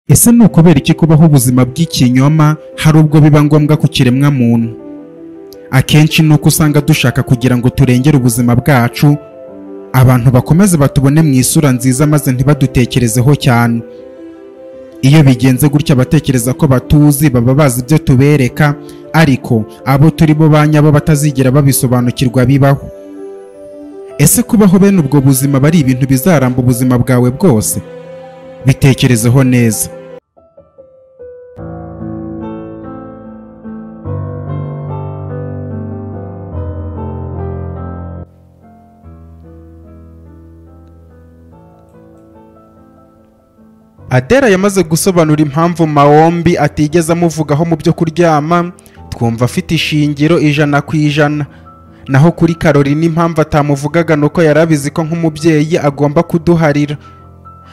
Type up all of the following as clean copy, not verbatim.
Ese ni ukubera iki kubaho ubuzima bw'ikinyoma hari ubwo biba ngombwa ku kiremwa muntu? Akenshi ni uko usanga dushaka kugira ngo turengere ubuzima bwacu, abantu bakomeze batubone mu isura nziza maze ntibadutekerezeho cyane. Iyo bigenze gutya batekereza ko batuzi, baba bazi ibyo tubereka, ariko abo turi bo banyabo batazigera babisobanukirwa bibaho. Ese kubaho bene ubwo buzima bari ibintu bizaramba ubuzima bwawe bwose? Bitekerezeho neza. Adera yamaze gusobanura impamvu Maombi atigeze amuvugaho mu byo kuryama, twumva afite ishingiro 100%. Naho kuri Caroline impamvu atamuvugaga nuko yarabizi ko nk'umubyeyi agomba kuduharira.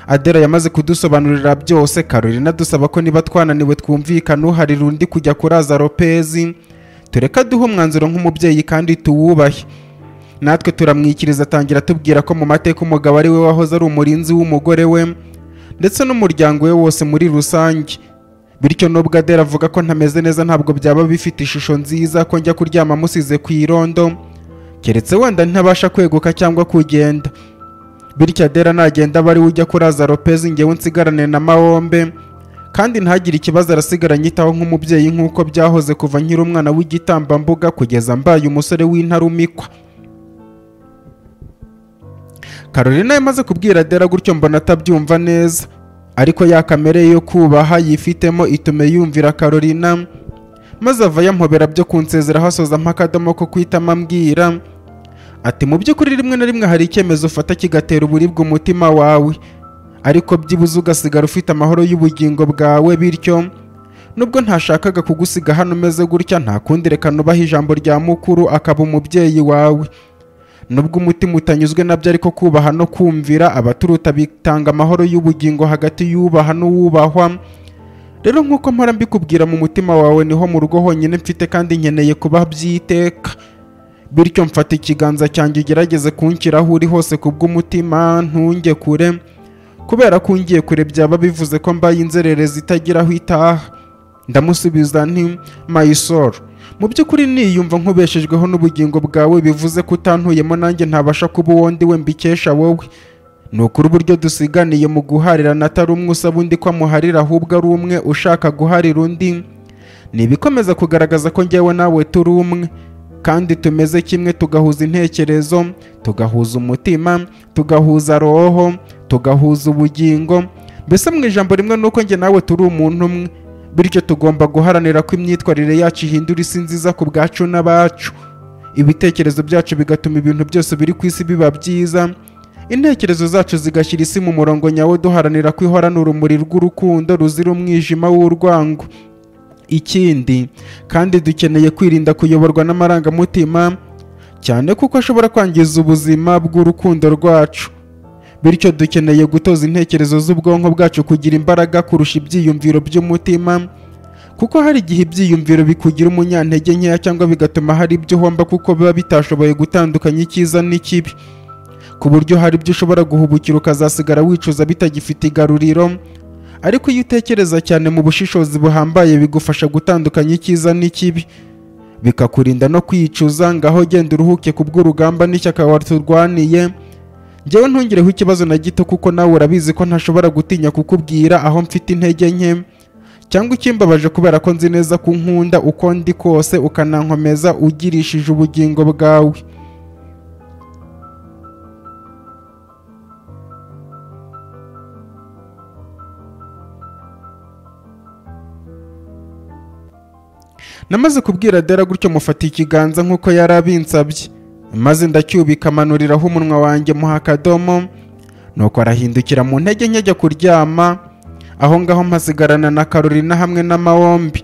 Adera yamaze kudusobanurira byose. Caroline adusaba ko niba twananiwe twumvikana uharira undi kujya kuraza Lopez, tureka duhe umwanzuro nk'umubyeyi kandi tuwubahe. Natwe turamwikiriza, atangira tubwira ko mu mateka umugabo ari we wahoze ari umurinzi w'umugore we ndetse n'umuryango we wose muri rusange. Bityo nubwo Adera avuga ko ntameze neza, ntabwo byaba bifite ishusho nziza ko njya kuryama musize ku irondo, keretse wenda ntabasha kweguka cyangwa kugenda. Bityo Adera nagenda bari ujya kuraza Lopez, ngewe nsigarane na Maombi, kandi ntagire ikibazo arasigara nyitaho nk'umubyeyi nk'uko byahoze kuva nkiri umwana w'igitambambuga kugeza mbaye umusore w'intarumikwa. Caroline yamaze kubwira Adera gutyo mbona atabyumva neza, ariko ya kamere yo kubaha yifitemo itume yumvira Caroline, maze ava yampobera byo kunsezeraho asoza mpakadomo ko kwitama ambwira ati mu by'ukuri rimwe na rimwe hari icyemezo ufata kigatera uburibwe umutima wawe, ariko byibuze ugasigara ufite amahoro y'ubugingo bwawe. Bityo nubwo ntashakaga kugusiga hano umeze gutya, nta kundi reka nubaha ijambo rya mukuru akaba umubyeyi wawe. Nubwo umutima utanyuzwe nabyo, ariko kubaha no kumvira abaturuta bitanga amahoro y'ubugingo hagati y'ubaha n'uwubahwa. Rero nk'uko mpora mbikubwira, mu mutima wawe niho mu rugo honyine mfite kandi nkeneye kuba byiteka. Bityo mfata ikiganza cyanjye ugerageze kunshyiraho uri hose kubw'umutima, ntunge kure, kubera ko ungiye kure byaba bivuze ko mbaye inzererezi itagira aho itaha. Ndamusubiza nti my soul, mu by'ukuri niyumva nkubeshejweho n'ubugingo bwawe, bivuze ko utantuyemo nanjye ntabasha kuba uwo ndi we mbikesha wowe. Ni ukuri uburyo dusiganiye mu guharirana, atari umwe usaba undi ko amuharira, ahubwo ari umwe ushaka guharira undi. Ni ibikomeza kugaragaza ko njyewe nawe turi umwe kandi tumeze kimwe, tugahuza intekerezo, tugahuza umutima, tugahuza roho, tugahuza ubugingo. Mbese mu ijambo rimwe nuko njye nawe turi umuntu umwe. Bityo tugomba guharanira ko imyitwarire yacu ihindura isi nziza ku bwacu n'abacu. Ibitekerezo byacu bigatuma ibintu byose biri ku isi biba byiza. Intekerezo zacu zigashyira isi mu murongo nyawo, duharanira ko ihorana urumuri rw'urukundo ruzira umwijima w'urwango. Ikindi kandi dukeneye kwirinda kuyoborwa n'amarangamutima cyane, kuko ashobora kwangiza ubuzima bw'urukundo rwacu. Bityo dukeneye gutoza intekerezo z'ubwonko bwacu kugira imbaraga kurusha ibyiyumviro by'umutima, kuko hari igihe ibyiyumviro bikugira umunyantege nkeya cyangwa bigatuma hari ibyo uhomba kuko biba bitashoboye gutandukanya icyiza n'ikibi, ku buryo hari ibyo ushobora guhubukira ukazasigara wicuza bitagifite igaruriro. Ariko iyo utekereza cyane mu bushishozi buhambaye, bigufasha gutandukanya icyiza n'ikibi, bikakurinda no kwicuza. Ngaho genda uruhuke kubw'urugamba n'ishyaka waturwaniye. Njyewe ntungireho ikibazo na gito, kuko nawe urabizi ko ntashobora gutinya kukubwira aho mfite intege nke cyangwa ikimbabaje, kubera ko nzi neza ko unkunda uko ndi kose, ukanankomeza ugirishije ubugingo bwawe. Namaze kubwira Adera gutyo mufata ikiganza nk'uko yari abinsabye, maze ndacyubika manuriraho umunwa wanjye muha akadomo, nuko arahindukira mu ntege nke ajya kuryama. Aho ngaho mpasigarana na Caroline hamwe na Maombi.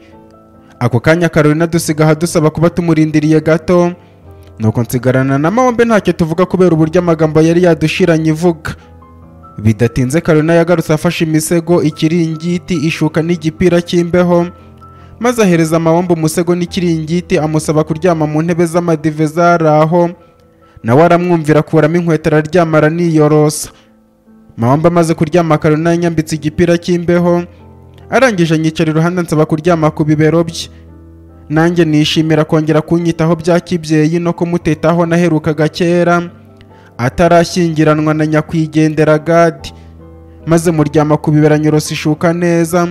Ako kanya Caroline dusigaha dusaba kuba tumurindiriye gato, nuko nsigarana na Maombi ntacyo tuvuga kubera uburyo amagambo yari yadushiranye ivuga. Bidatinze Caroline yagarutse afashe imisego, ikiringiti, ishuka n'igipira cy'imbeho, maze ahereza Maombi umusego n'ikiringiti, amusaba kuryama mu ntebe z'amadive zari aho. Nawe aramwumvira, akuramo inkweto araryama araniyorosa. Maombi amaze kuryama, Caroline yambitse igipira cy'imbeho, arangije anyicara iruhande ansaba kuryama ku bibero bye. Nanjye nishimira kongera kunyitaho bya kibyeyi no kumutetaho naherukaga kera atarashyingiranwa na nyakwigendera Gadi, maze muryama ku bibero anyorosa ishuka neza.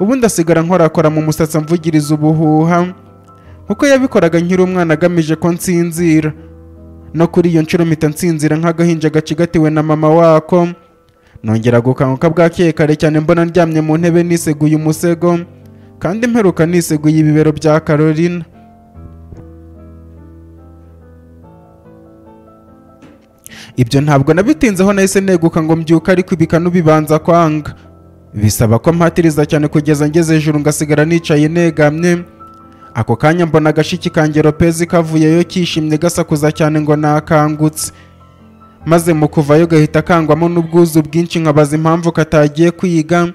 Ubundi asigara nkorakora mu musatsi amvugiriza ubuhuha kuko yabikoraga nkiri umwana agamije ko nsinzira. No kuri iyo nshuro mpita nsinzira nk'agahinja gacigatiwe na mama wako. Nongera gukanguka bwakeye kare cyane mbona ndyamye mu ntebe niseguye umusego, kandi mperuka niseguye ibibero bya Carolina. Ibyo ntabwo nabitinzeho, nahise neguka ngo mbyuka, ariko ibikanu bibanza kwanga. Bisaba ko mpatiriza cyane kugeza ngeze hejuru ngasigara nicaye negamye. Ako kanya mbona agashiki kanjye Lopez kavuyeyo kishimye gasakuza cyane ngo nakangutse. Maze mu kuvayo gahita kangwamo n'ubwuzu bwinshi nkabaza impamvu katagiye kwiga.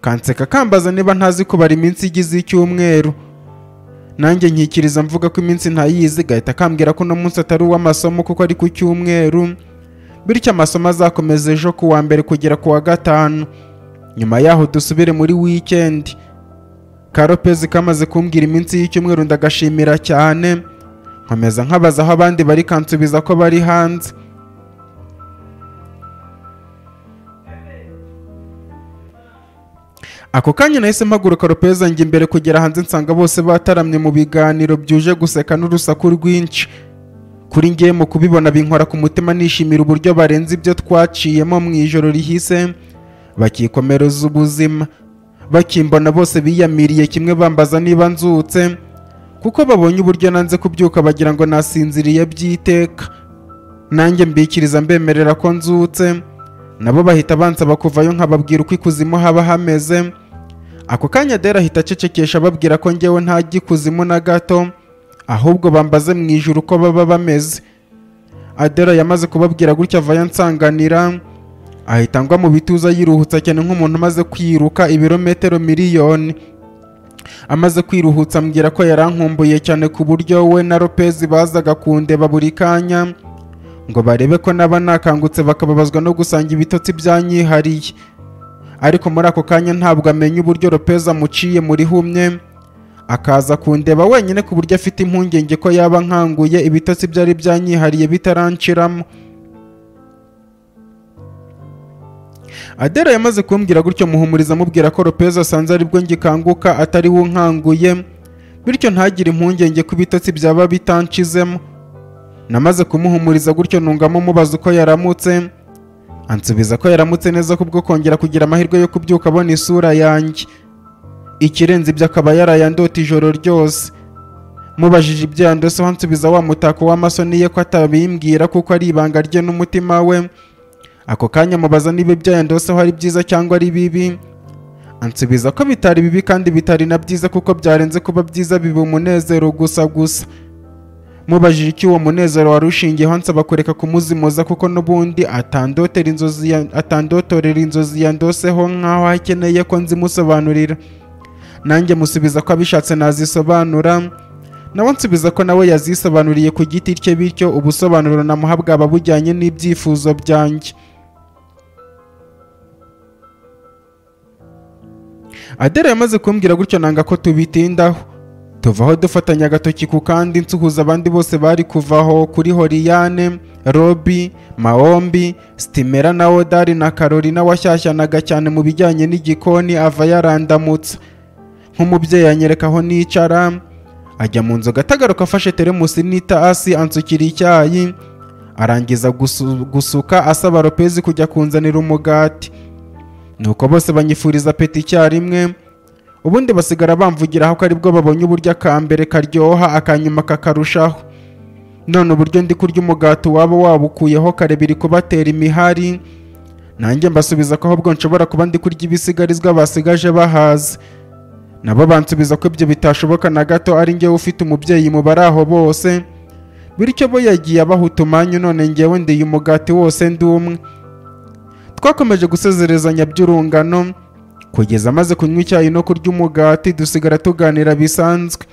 Kanseka kambaza niba ntazi kubara iminsi igize icyumweru. Nanjye nkikiriza mvuga ko iminsi ntayizi, gahita kambwira ko no munsi atari uw'amasomo kuko ari ku cyumweru, bityo amasomo azakomeza ejo ku wa mbere kugera ku wa gatanu. Nyuma yaho dusubire muri weekend. Lopez kamaze kumbwira iminsi y'icyumweru ndagashimira cyane, nkomeza nkabaza aho abandi bari, kansubiza ko bari hanze. Ako kanya nahise mpaguruka Lopez njya imbere kugera hanze, nsanga bose bataramye mu biganiro byuje guseka n'urusaku rwinshi. Kuri ngiye mu kubibona binkora ku mutima, nishimira uburyo barenze ibyo twaciyemo mu ijoro rihise bakikomereza ubuzima. Bakimbona bose biyamiriye kimwe bambaza niba nzutse, kuko babonye uburyo nanze kubyuka bagira ngo nasinziriye by'iteka. Nanjye mbikiriza mbemerera ko nzutse, nabo bahita bansaba kuvayo nkababwira uko ikuzimu haba hameze. Ako kanya Adele ahita acecekesha ababwira ko njyewe nta gikuzimu na gato, ahubwo bambaze mu ijuru uko baba bameze. Adele yamaze kubabwira gutya avayo ansanganira, ahita ngwa mu bituza yiruhutsa cyane nk'umuntu umaze kwiruka ibirometero miliyoni. Amaze kwiruhutsa ambwira ko yarankumbuye cyane ku buryo we na Lopez bazaga kundeba buri kanya ngo barebe ko naba nakangutse, bakababazwa no gusanga ibitotsi byanyihariye. Ariko muri ako kanya ntabwo amenya uburyo Lopez amuciye muri humye, akaza kundeba wenyine ku buryo afite impungenge ko yaba nkanguye ibitotsi byari byanyihariye bitaranshiramo. Adele yamaze kumbwira gutyo muhumuriza amubwira ko Lopez asanze aribwo ngikanguka atari we unkanguye, bityo ntagire impungenge ko ibitotsi byaba bitanshizemo. Namaze kumuhumuriza gutyo nungamo mubaza uko yaramutse, ansubiza ko yaramutse neza kubwo kongera kugira amahirwe yo kubyuka abona isura yanjye. Ikirenze ibyo akaba yarayandota ijoro ryose. Mubajije ibyo yandoseho ansubiza wa mutako w'amasoni ye ko atabimbwira kuko ari ibanga rye n'umutima we. Ako kanya mubaza niba ibyo yandoseho ari byiza cyangwa ari bibi, ansubiza ko bitari bibi kandi bitari na byiza kuko byarenze kuba byiza, biba umunezero gusa. Mubajije icyo uwo munezero wari ushingiyeho ansaba kureka kumuzimuza kuko n'ubundi atandotorera inzozi yandoseho nk'aho akeneye ko nzimusobanurira. Nanjye musubiza ko abishatse nazisobanura, nawe nsubiza ko nawe yazisobanuriye ku giti cye, bityo ubusobanuro namuha bwaba bujyanye n'ibyifuzo byanjye. Adele yamaze kumbwira gutyo nanga ko tubitindaho. Tuvaho dufatanya agatoki ku kandi nsuhuza abandi bose bari kuvaho, kuri Horiane, Robi, Maombi, Stimera na Odari na Carolina washyashyanaga cyane mu bijyanye n'igikoni ava yarandamutse. Nk'umubyeyi anyereka aho nicara, ajya mu nzu gatagaruka afashe teremusi n'itasi ansukira icyayi, arangiza gusuka asaba Lopez kujya kunzanira umugati. Nuko bose banyifuriza peti icyarimwe, ubundi basigara bamvugiraho ko aribwo babonye uburyo akambere karyoha akanyuma kakarushaho. None uburyo ndi kurya umugati wabo wabukuyeho kare biri kubatera imihari, nanjye mbasubiza ko ahubwo nshobora kuba ndi kurya ibisigarizwa basigaje bahaze. Nabo bansubiza ko ibyo bitashoboka na gato, ari njyewe ufite umubyeyi mu bari aho bose, bityo bo yagiye abaha utumanyu, none njyewe ndiye umugati wose ndi umwe. Twakomeje gusezerezanya by'urungano kugeza amaze kunywa icyayi no kurya umugati, dusigara tuganira bisanzwe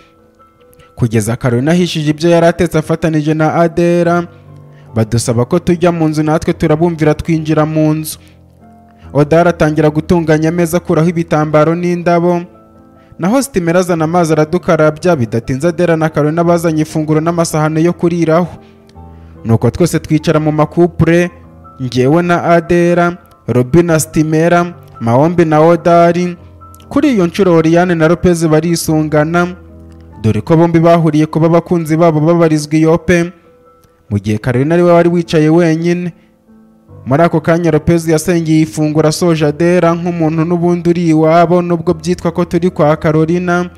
kugeza Carolina ahishije ibyo yari atetse afatanije na Adele. Badusaba ko tujya mu nzu, natwe turabumvira twinjira mu nzu. Odara atangira gutunganya ameza akuraho ibitambaro n'indabo, naho Sitimera azana amazi aradukarabya. Bidatinze Adera na Carolina bazanye ifunguro n'amasahane yo kuriraho. Nuko twese twicara mu makupure, njyewe na Adera, Robi na Sitimera, Maombi na Odari. Kuri iyo nshuro Oriane na Lopez barisungana, dore ko bombi bahuriye kuba abakunzi babo babarizwa Yope, mu gihe Carolina ari we wari wicaye wenyine. Muri ako kanya Lopez yasengeye ifunguro asoje Adera nk'umuntu n'ubundi uri iwabo, nubwo byitwa ko turi kwa Carolina.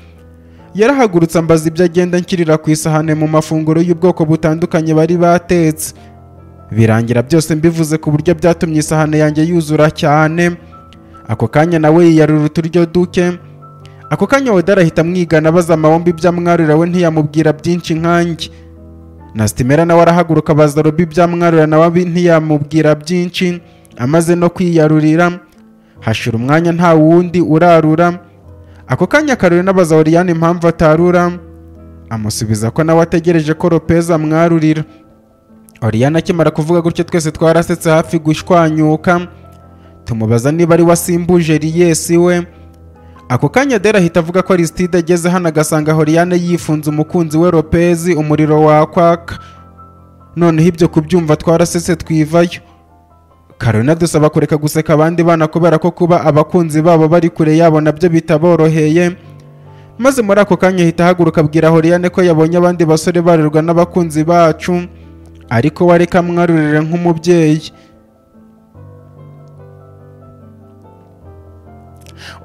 Yarahagurutse ambaza ibyo agenda nshyirira ku isahane mu mafunguro y'ubwoko butandukanye bari batetse. Birangira byose mbivuze ku buryo byatumye isahane yanjye yuzura cyane. Ako kanya nawe yiyarura uturyo duke. Ako kanya Odara ahita amwigana abaza Maombi ibyo amwarurira, we ntiyamubwira byinshi nkanjye. Na Sitimera nawe arahaguruka abaza Robi ibyo amwarurira, nawe ntiyamubwira byinshi. Amaze no kwiyarurira, hashira umwanya nta wundi urarura. Ako kanya Carolina abaza Oriane impamvu atarura, amusubiza ko nawe ategereje ko Lopez amwarurira. Oriane akimara kuvuga gutyo twese twarasetse hafi gushwanyuka. Tumubaza niba ari wasimbuje Lies we. Ako kanya Adera ahita avuga ko Aristide ageze hano agasanga Oriane yifunze umukunzi we Lopez, umuriro wakwaka. Noneho ibyo kubyumva twarasetse twivayo. Carolina dusaba kureka guseka abandi bana kubera ko kuba abakunzi babo bari kure yabo nabyo bitaboroheye. Maze muri ako kanya ahita ahaguruka abwira Oriane ko yabonye abandi basore barirwa n'abakunzi bacu, ariko we areka amwarurire nk'umubyeyi.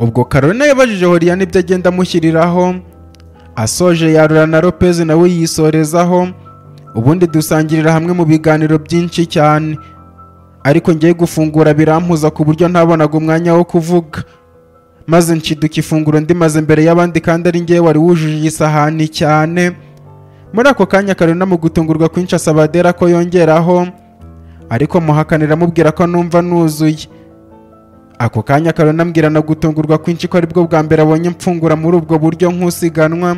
Ubwo Carolina yabajije Oriane ibyo agenda amushyiriraho, asoje yarura na Lopez nawe yisorezaho. Ubundi dusangirira hamwe mu biganiro byinshi cyane, ariko ngiye gufungura birampuza ku buryo ntabonaga umwanya wo kuvuga. Maze nshiduka ifunguro ndimaze mbere y'abandi kandi ari ngewe wari wujuje isahani cyane. Muri ako kanya Carolina mu gutungurwa kwinshi asaba Adera ko yongeraho, ariko muhakanira amubwira ko numva nuzuye. Ako kanya Carolina ambwira no gutungurwa kwinshi ko aribwo bwa mbere abonye mfungura muri ubwo buryo nk'usiganwa,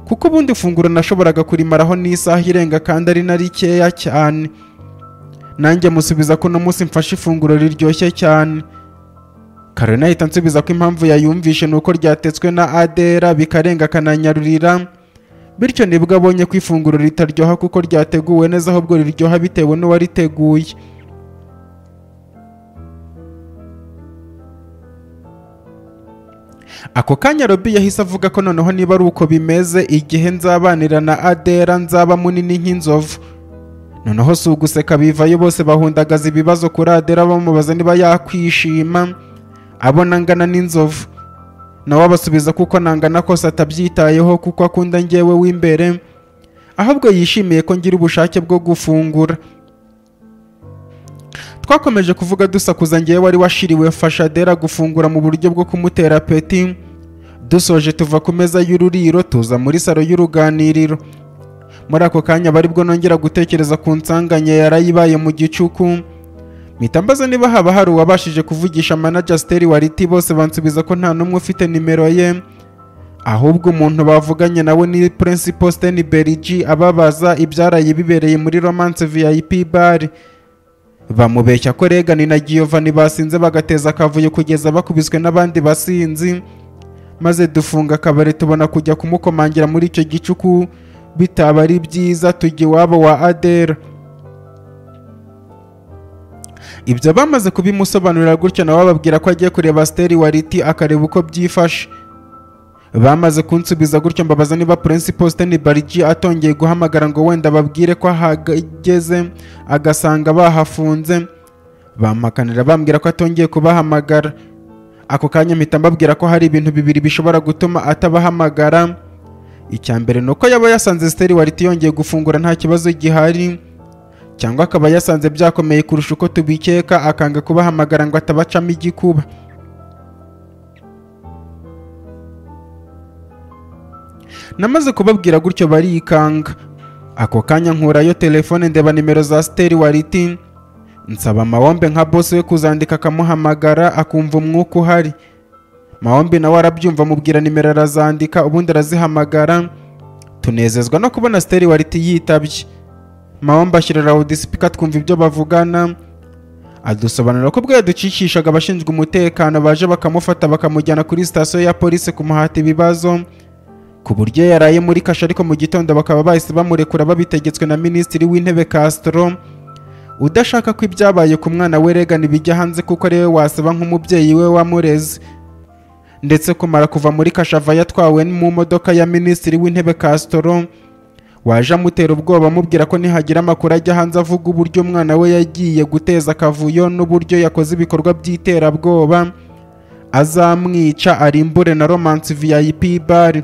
kuko ubundi ifunguro nashoboraga kurimaraho n'isaha irenga kandi ari na rikeya cyane. Nanjye musubiza ko no munsi mfashe ifunguro riryoshye cyane. Carolina ahita ansubiza ko impamvu yayumvishe nuko ryatetswe na Adera bikarenga akananyarurira, bityo nibwo abonye ko ifunguro ritaryoha kuko ryateguwe neza, ahubwo riryoha bitewe n'uwariteguye. Ako kanya Robi yahise avuga ko noneho niba ari uko bimeze, igihe nzabanira na Adera nzaba munini nk'inzovu. Noneho si uguseka bivayo, bose bahundagaza ibibazo kuri Adera bamubaza niba yakwishima abona angana n'inzovu. Nawe abasubiza kuko nangana kose atabyitayeho kuko akunda njyewe w'imbere, ahubwo yishimiye ko ngira ubushake bwo gufungura. Twakomeje kuvuga dusakuza, njyewe wari washiriwe mfasha Adera gufungura mu buryo bwo kumutera apeti. Dusoje tuva ku meza y'ururiro tuza muri salo y'uruganiriro. Muri ako kanya bari bwo nongera gutekereza ku nsanganya yarayibaye mu gicuku. Mpita mbaza niba haba hari uwabashije kuvugisha manager Stewart, bose bansubiza ko nta n'umwe ufite nimero ye, ahubwo umuntu bavuganye nawe ni Principal Stenberg ababaza ibyaraye bibereye muri Romance VIP bar. Bamubeshya ko Regan na Giovanni basinze bagateza akavuyo kugeza bakubiswe n'abandi basinzi, maze dufunga akabari tubona kujya kumukomangira muri icyo gicuku. Bitaba ari byiza tujya iwabo wa Adera. Ibyo bamaze kubimusobanurira gutyo nawe bababwira ko agiye kureba Stewart akareba uko byifashe. Bamaze kunsubiza gutyo mbabaza niba Principal Stenberg atongeye guhamagara ngo wenda babwire ko hageze agasanga bahafunze. Bampakanira bambwira ko atongeye kubahamagara. Ako kanya mpita mbabwira ko hari ibintu bibiri bishobora gutuma atabahamagara. Icya mbere nuko yaba yasanze Stewart yongeye gufungura nta kibazo gihari, cyangwa akaba yasanze byakomeye kurusha uko tubikeka akanga kubahamagara ngo atabacamo igikuba. Namaze kubabwira gutyo barikanga. Ako kanya nkurayo telefone ndeba nimero za Stewart, nsaba Maombi nka boss we kuzandika akamuhamagara akumva umwuka uhari. Maombi nawe arabyumva mubwira nimero arazandika, ubundi arazihamagara. Tunezezwa no kubona Stewart yitabye. Maombi ashyira loudspeaker twumva ibyo bavugana. adusobanura ko ubwo yaducishishaga abashinzwe umutekano baje bakamufata bakamujyana kuri sitasiyo ya polisi kumuhata ibibazo ku buryo yaraye muri kasho, ariko mu gitondo bakaba bahise bamurekura babitegetswe na Minisitiri w'Intebe Castro udashaka ko ibyabaye ku mwana we Regan bijya hanze kuko ariwe wasaba nk'umubyeyi we wamureze. Ndetse kumara kuva muri kasho ava yatwawe mu modoka ya Minisitiri w'Intebe Castro waje amutera ubwoba amubwira ko nihagira amakuru ajya hanze avuga uburyo umwana we yagiye guteza akavuyo n'uburyo yakoze ibikorwa by'iterabwoba azamwica arimbure na Romance VIP bar.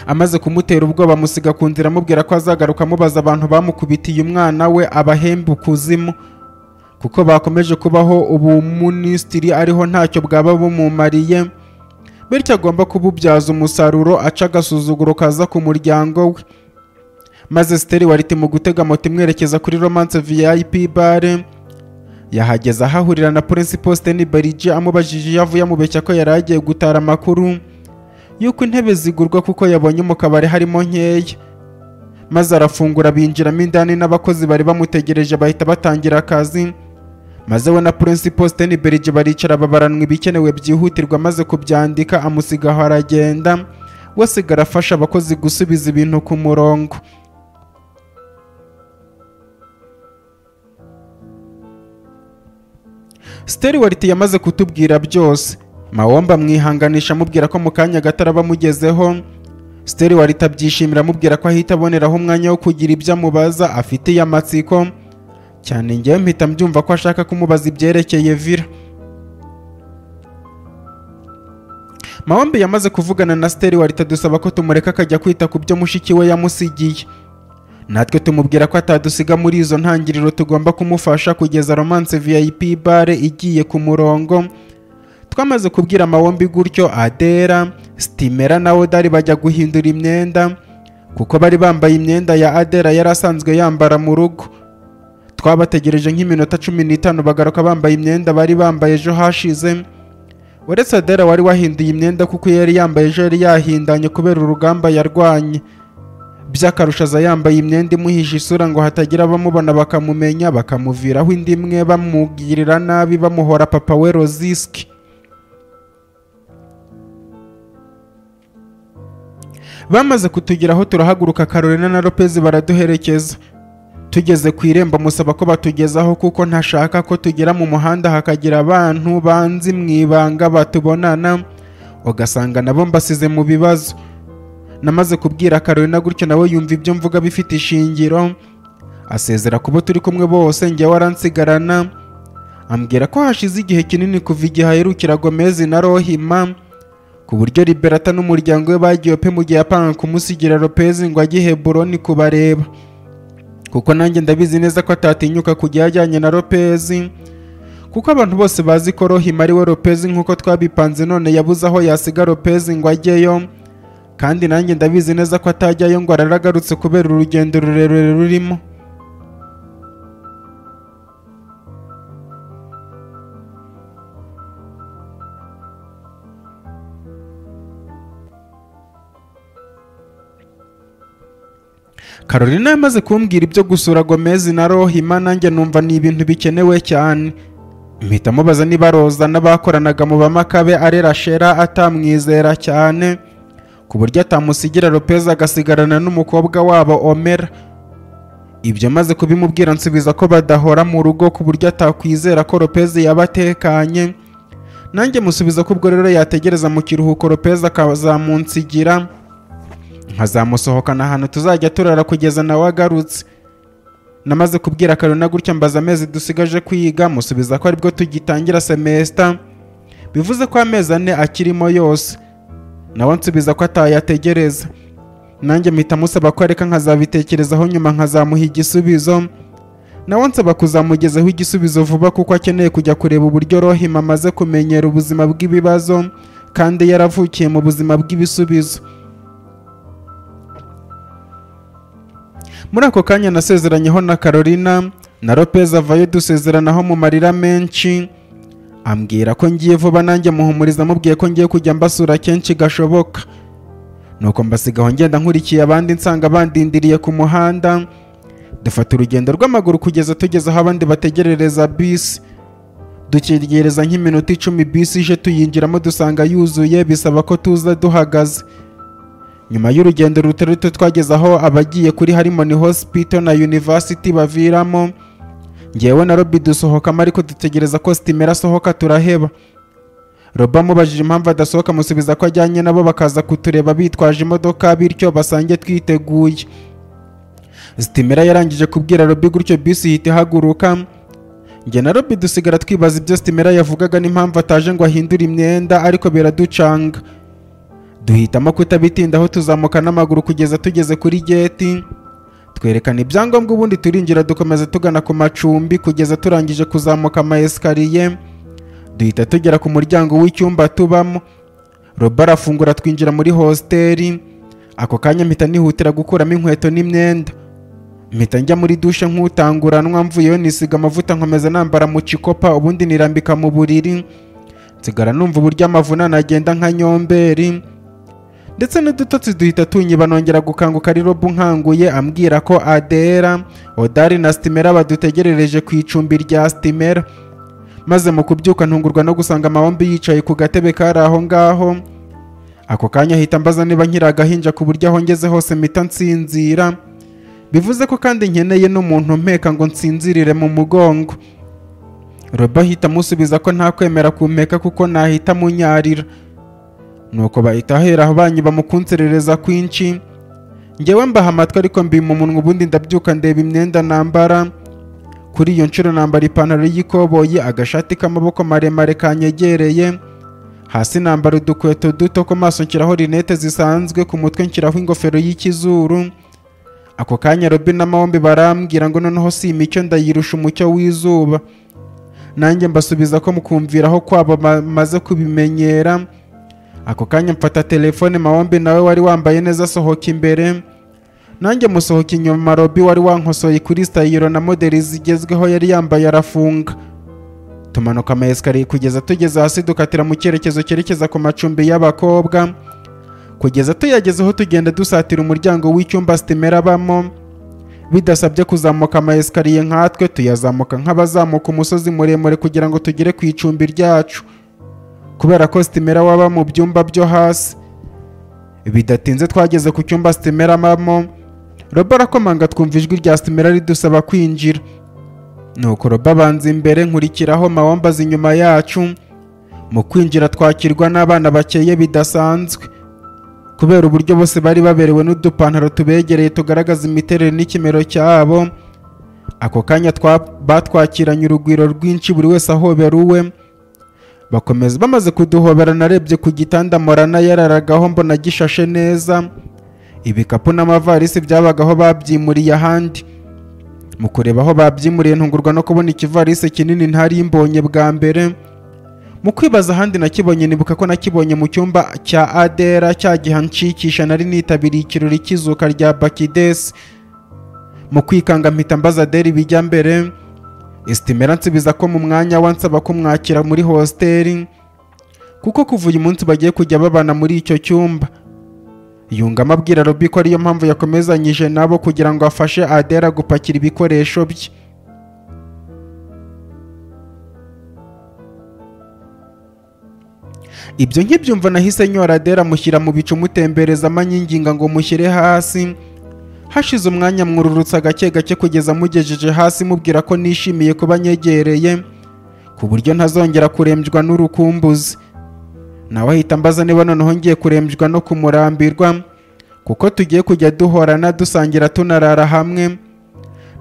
Amaze kumutera ubwoba amusiga ku nzira amubwira ko azagaruka amubaza abantu bamukubitiye umwana we abahembe ukuzimu, kuko bakomeje kubaho ubu minisitiri ariho ntacyo bwaba bumumariye, bityo agomba kububyaza umusaruro aca agasuzuguro kaza ku muryango we. Maze Steri wariti mu gutega moto imwerekeza kuri Romance VIP bar yahageze ahahurira na Principal Stenberg amubajije iyo avuye amubeshya ko yari agiye gutara amakuru yuko intebe zigurwa kuko yabonye mu kabari harimo nkeya. Maze arafungura binjiramo indani n'abakozi bari bamutegereje bahita batangira akazi, maze we na Principal Stenberg baricara babaranwa ibikenewe byihutirwa maze kubyandika amusiga aho aragenda, we asigara afasha abakozi gusubiza ibintu ku murongo. Steri wariti yamaze kutubwira byose, Mawomba amwihanganisha amubwira ko mu kanya gato araba amugezeho. Steri wariti abyishimira amubwira ko ahita aboneraho umwanya wo kugira ibyo amubaza afitiye amatsiko cyane. Ngewe mpita mbyumva ko ashaka kumubaza ibyerekeye Vira. Mawomba yamaze kuvugana na Steri wariti adusaba ko tumureka akajya kwita ku byo mushiki we yamusigiye, natwe tumubwira ko atadusiga muri izo ntangiriro, tugomba kumufasha kugeza Romance VIP bar igiye ku murongo. Twamaze kubwira Mawombi gutyo, Adera, Stimera na Odari bajya guhindura imyenda kuko bari bambaye imyenda ya Adera yari asanzwe yambara mu rugo. Twabategereje nk'iminota 15 bagaruka bambaye imyenda bari bambaye ejo hashize. Uretse Adera wari wahinduye imyenda kuko yari yambaye ejo yari yahindanye kubera urugamba yarwanye. Byakarushaza yambaye imyenda imuhisha isura ngo hatagira abamubona bakamumenya bakamuviraho indi imwe bamugirira nabi bamuhora papa we Rosiski. Bamaze kutugeraho turahaguruka, Carolina na Lopez baraduherekeza. Tugeze ku irembo musaba ko batugezaho kuko ntashaka ko tugera mu muhanda hakagira abantu banzi mwibanga batubonana ugasanga nabo mbasize mu bibazo. Namaze kubwira Carolina gutyo nawe yumva ibyo mvuga bifite ishingiro, asezera kubo turi kumwe bose njye waransigarana, ambwira ko hashize igihe kinini kuva igihe aherukira Gomez na Rohima, ku buryo Liberata n'umuryango we bagiye pe mu gihe yapanga kumusigira Lopez ngo ajye Heburoni kubareba, kuko nanjye ndabizi neza ko atatinyuka kujya ajyanye na Lopez, kuko abantu bose bazi ko Rohima ari we Lopez nk'uko twabipanze, none yabuze aho yasiga Lopez ngo ajyeyo, kandi nanjye ndabizi neza ko atajyayo ngo araragarutse kubera urugendo rurerure rurimo. Carolina yamaze kumbwira ibyo gusura Gomez na Rohima, nanjye numva ni ibintu bikenewe cyane. Mpita mubaza niba Roza n'abakoranaga mu bamakabe arera Shera atamwizera cyane ku buryo atamusigira Lopez agasigarana n'umukobwa wabo Omera. Ibyo maze kubimubwira nsubiza ko badahora mu rugo ku buryo atakwizera ko Lopez yabatekanye. Nanjye musubiza ko ubwo rero yategereza mu kiruhuko Lopez akazamunsigira, nkazamusohokana ahantu tuzajya turara kugeza nawe agarutse. Namaze kubwira Carolina gutya mbaza amezi dusigaje kwiga, musubiza ko aribwo tugitangira semester, bivuze ko amezi 4 akirimo yose. Nawe nsubiza ko atayategereza. Nanjye mpita musaba ko areka nkazabitekerezaho nyuma nkazamuha igisubizo. Nawe nsaba kuzamugezaho igisubizo vuba kuko akeneye kujya kureba uburyo Rohima amaze kumenyera ubuzima bw'ibibazo kandi yaravukiye mu buzima bw'ibisubizo. Muri ako kanya nasezeranyeho na Carolina na Lopez avayo dusezeranaho mu marira menshi, ambwira ko ngiye vuba, nanjye muhumuriza amubwiye ko ngiye kujya mbasura kenshi gashoboka. Nuko mbasigaho ngenda nkurikiye abandi nsanga bandindiriye ku muhanda, dufata urugendo rw'amaguru kugeza tugeze aho abandi bategerereza bisi. Dutegereza nk'iminota 10 bisi ije, tuyinjiramo dusanga yuzuye, bisaba ko tuza duhagaze. Nyuma y'urugendo rutari twageze aho abagiye kuri Harmony Hospital na University baviramo. Ngewe na Robi dusohokamo, ariko dutegereza ko Stimera asohoka turaheba. Roba mubajije impamvu adasohoka, musubiza ko ajyanye nabo bakaza kutureba bitwaje imodoka, bityo basange twiteguye. Stimera yarangije kubwira Robi gutyo bisi ihita ihaguruka. Nge na Robi dusigara twibaza ibyo Stimera yavugaga n'impamvu ataje ngo ahindure imyenda, ariko biraducanga. Duhitamo kutabitindaho, tuzamuka n'amaguru kugeza tugeze kuri geti. Twerekana ibyangombwa ubundi turinjira, dukomeza tugana ku macumbi kugeza turangije kuzamuka ama esikariye. Duhita tugera ku muryango w'icyumba tubamo. Roba arafungura, twinjira muri hosteli. Ako kanya mpita nihutira gukuramo inkweto n'imyenda. Mpita njya muri dushe nk'utanguranwa, mvuyeyo nisiga amavuta nkomeza nambara mu cikopa, ubundi nirambika mu buriri. Nsigara numva uburyo amavunane agenda nka nyomberi. Ndetse n'udutotsi duhita tunyiba, nongera gukanguka ari Roba nkanguye ambwira ko Adera, Odari na Stimera badutegerereje ku icumbi rya Stimera. Maze mu kubyuka ntungurwa no gusanga Mawombi yicaye ku gatebe kari aho ngaho. Ako kanya ahita mbaza niba nkiri agahinja ku buryo aho ngeze hose mpita nsinzira. Bivuze ko kandi nkeneye n'umuntu mpeka ngo nsinzirire mu mugongo. Roba ahita amusubiza ko nta kwemera kumpeka kuko nahita munyarira. Nuko bahita ahera banyiba mu kunserereza kwinshi. Ngewe mbaha amatwi ariko mbima umunwa, ubundi ndabyuka ndeba imyenda nambara. Kuri iyo nshuro nambara ipantaro y'ikoboyi, agashati k'amaboko maremare kanyegereye. Hasi nambara udukweto duto, ku maso nshyiraho rinete zisanzwe, ku mutwe nshyiraho ingofero y'ikizuru. Ako kanya Robi na Mawombi barambwira ngo noneho si imico ndayirusha umucyo w'izuba. Nanjye mbasubiza ko mukumviraho kwabo maze kubimenyera. Ako kanya mfata telefone, Mawombi nawe wari wambaye neza asohoka imbere. Nanjye musohoka inyuma, Robi wari wankosoye kuri style na modeli zigezweho yari yambaye arafunga. Tumanuka ama esikariye kugeza tugeze hasi, dukatira mu cyerekezo cyerekeza ku macumbi y'abakobwa. Kugeza tuyagezeho tugenda dusatira umuryango w'icyumba Stimera abamo. Bidasabye kuzamuka ama esikariye nkatwe, tuyazamuka nk'abazamuka umusozi muremure kugira ngo tugere ku icumbi ryacu. Kubera ko Stimera waba mu byumba byo hasi. Bidatinze twageze ku cyumba Stimera abamo. Roba arakomanga, twumva ijwi rya Stimera ridusaba kwinjira. Nuko Roba abanza imbere, nkurikiraho Mawombi aza inyuma yacu. Mu kwinjira twakirwa n'abana bakeye bidasanzwe. Kubera uburyo bose bari baberewe n'udupantaro tubegereye tugaragaza imiterere n'ikimero cyabo. Ako kanya batwakiranye urugwiro rwinshi, buri wese ahobera uwe. Bakomeza bamaze kuduhobera, narebye ku gitanda Morana yararagaho mbona gishashe neza. Ibikapu n'amavarisi byabagaho babyimuriye ahandi. Mu kureba aho babyimuriye ntungurwa no kubona ikivarisi kinini ntari mbonye bwa mbere. Mu kwibaza ahandi nakibonye, nibuka ko nakibonye mu cyumba cya Adera cya gihanshikisha nari nitabiriye ikirori cy'izuka rya Bakidesi. Mu kwikanga mpita mbaza Adera bijya mbere. Stimera nsubiza ko mu mwanya wansaba kumwakira muri hosteli, kuko kuva uyu munsi bagiye kujya babana muri icyo cyumba. Yungamo abwira Robi ko ariyo mpamvu yakomezanyije nabo kugira ngo afashe Adera gupakira ibikoresho bye. Ibyo nkibyumva nahise nyora Adera mushyira mu bicu mutembereza amanyinginga ngo mushyire hasi. Hashize umwanya mwururutsa gake gake kugeza mugejeje hasi, mubwira ko nishimiye kuba nyegereye ku buryo ntazongera kurembywa n'urukumbuzi. Nawe ahita mbaza niba noneho ngiye kurembywa no kumurambirwa, kuko tugiye kujya duhorana dusangira tunarara hamwe.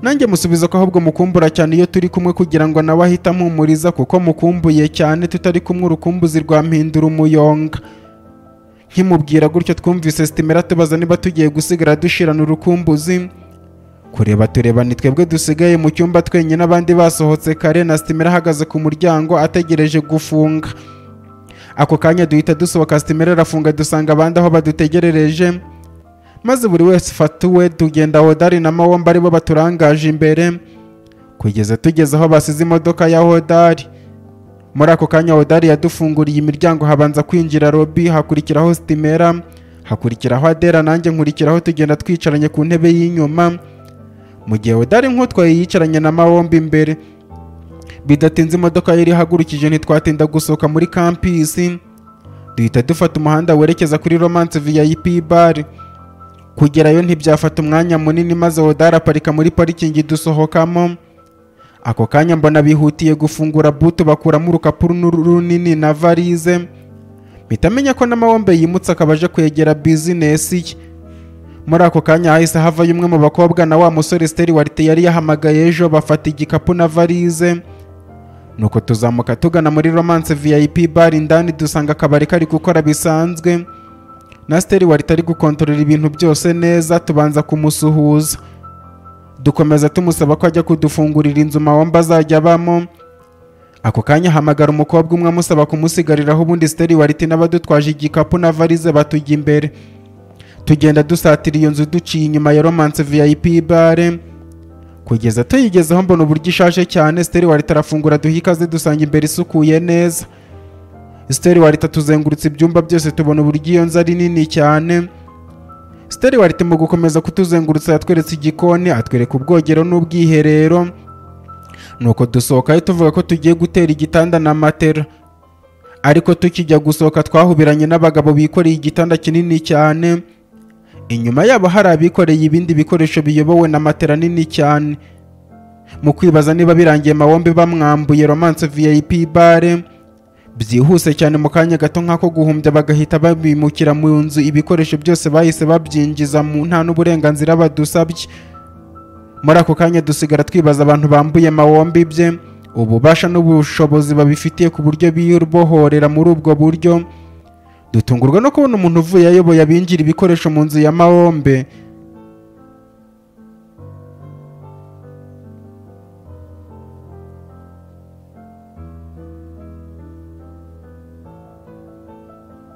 Nanjye musubiza ko ahubwo mukumbura cyane iyo turi kumwe kugira ngo nawe ahita mpumuriza, kuko mukumbuye cyane, tutari kumwe urukumbuzi rwampindura umuyonga. Nkimubwira gutyo twumvise Stimera tubaza niba tugiye gusigara dushirana urukumbuzi. Tureba ni twebwe dusigaye mu cyumba twenyine, abandi basohotse kare, na Stimera ahagaze ku muryango ategereje gufunga. Ako kanya duhita dusohoka, Stimera arafunga, dusanga abandi aho badutegerereje. Maze buri wese fatuwe tugenda Odari na Mawombi aribo baturangaje imbere, kugeza tugeze aho basize imodoka ya Odari. Muri ako kanya Odari yadufunguriye imiryango, habanza kwinjira Robi, hakurikiraho Stimera, hakurikiraho Adera, nanjye nkurikiraho, tugenda twicaranye ku ntebe y'inyuma. mu gihe Odari nk'utwaye yicaranye na Mawombi imbere. Bidatinze imodoka yari ihagurukije ntitwatinda gusohoka muri kampisi, duhita dufata umuhanda werekeza kuri Romance VIP bar. Kugerayo ntibyafata umwanya munini maze Odari aparika muri parikingi dusohokamo. Ako kanya mbona bihutiye gufungura butu bakuramo urukapuro runini na varize. Mpita menya ko na Mawombe yimutse akaba aje kwegera business ye. Muri ako kanya hahise havayo umwe mu bakobwa na wa musore Stewart yari yahamagaye ejo, bafata igikapu na varize. Nuko tuzamuka tugana muri Romance VIP bar. Indani dusanga akabari kari gukora bisanzwe, na Stewart ari gukontorora ibintu byose neza. Tubanza kumusuhuza, dukomeza tumusaba ko ajya kudufungurira inzu Mawombe azajya abamo. Ako kanya hamagara umukobwa umwe amusaba kumusigariraho, ubundi Stewart n'abadutwaje igikapu na varize batujya imbere. Tugenda dusatira iyo nzu duciye inyuma ya Romance VIP bar kugeza tuyigezeho mbona uburyo ishaje cyane. Stewart arafungura duha ikaze, dusanga imbere isukuye neza. Stewart atuzengurutse ibyumba byose, tubona uburyo iyo nzu ari nini cyane. Stewart mu gukomeza kutuzengurutsa yatweretse igikoni, atwereka ubwogero n'ubwiherero. Nuko dusohokayo tuvuga ko tugiye gutera igitanda na matera, ariko tukijya gusohoka twahubiranye n'abagabo bikoreye igitanda kinini cyane. Inyuma yabo hari abikoreye ibindi bikoresho biyobowe na matera nini cyane. Mu kwibaza niba birangiye Mawombe bamwambuye Romance VIP bar, byihuse cyane mu kanya gato nk'ako guhumbya bagahita babimukira mu nzu. Ibikoresho byose bahise babyinjiza mu nta n'uburenganzira badusabye. Muri ako kanya dusigara twibaza abantu bambuye Mawombe ibye, ububasha n'ubushobozi babifitiye ku buryo biyobohorera muri ubwo buryo. Dutungurwa no kubona umuntu uvuye ayoboye abinjira ibikoresho mu nzu ya Mawombe